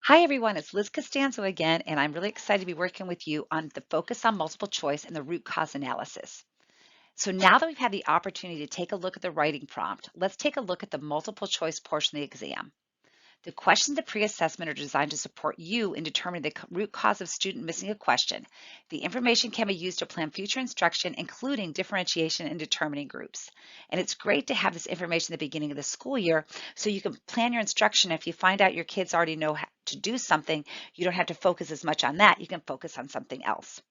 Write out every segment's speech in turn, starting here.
Hi everyone, it's Liz Costanzo again, and I'm really excited to be working with you on the focus on multiple choice and the root cause analysis. So now that we've had the opportunity to take a look at the writing prompt, let's take a look at the multiple choice portion of the exam. The questions of pre-assessment are designed to support you in determining the root cause of student missing a question. The information can be used to plan future instruction, including differentiation and determining groups. And it's great to have this information at the beginning of the school year so you can plan your instruction. If you find out your kids already know how to do something, you don't have to focus as much on that. You can focus on something else.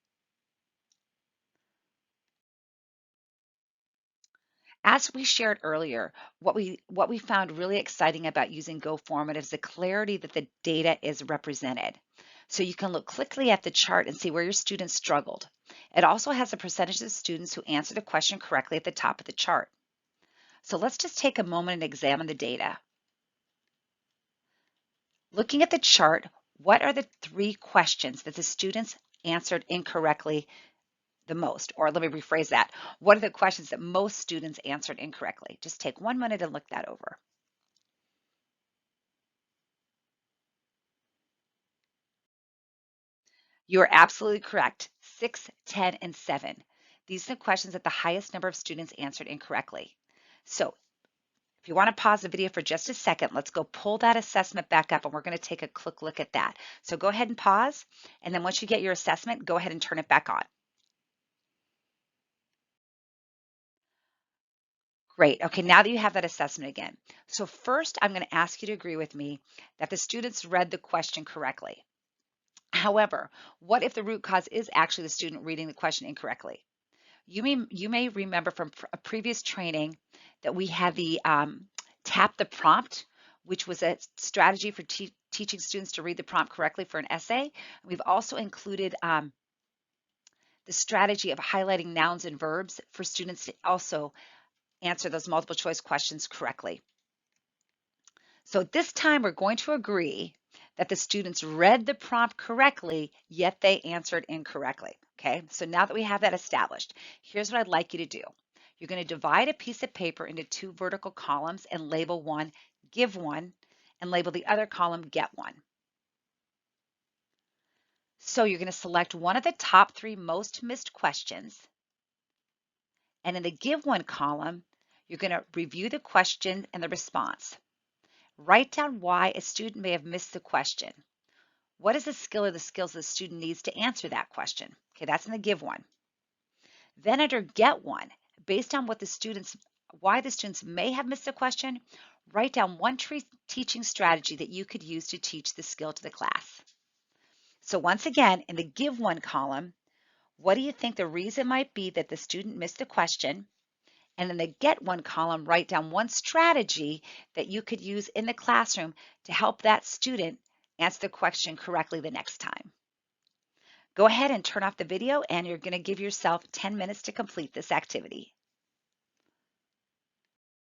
As we shared earlier, what we found really exciting about using Go Formative is the clarity that the data is represented. So you can look quickly at the chart and see where your students struggled. It also has a percentage of students who answered the question correctly at the top of the chart. So let's just take a moment and examine the data. Looking at the chart, what are the 3 questions that the students answered incorrectly the most? Or let me rephrase that. What are the questions that most students answered incorrectly? Just take 1 minute and look that over. You are absolutely correct. 6, 10, and 7. These are the questions that the highest number of students answered incorrectly. So if you want to pause the video for just a second, let's go pull that assessment back up and we're going to take a quick look at that. So go ahead and pause. And then once you get your assessment, go ahead and turn it back on. Great. Okay, now that you have that assessment again. So first, I'm going to ask you to agree with me that the students read the question correctly. However, what if the root cause is actually the student reading the question incorrectly? You may remember from a previous training that we had the tap the prompt, which was a strategy for teaching students to read the prompt correctly for an essay. We've also included the strategy of highlighting nouns and verbs for students to also answer those multiple choice questions correctly. So this time we're going to agree that the students read the prompt correctly, yet they answered incorrectly. Okay, so now that we have that established, here's what I'd like you to do. You're going to divide a piece of paper into 2 vertical columns and label one, give one, and label the other column, get one. So you're going to select one of the top 3 most missed questions. And in the give one column, you're going to review the question and the response. Write down why a student may have missed the question. What is the skill or the skills the student needs to answer that question? Okay, that's in the give one. Then under get one, based on why the students may have missed the question, write down one teaching strategy that you could use to teach the skill to the class. So once again, in the give one column, what do you think the reason might be that the student missed the question? And in the get one column, write down one strategy that you could use in the classroom to help that student answer the question correctly the next time. Go ahead and turn off the video and you're going to give yourself 10 minutes to complete this activity.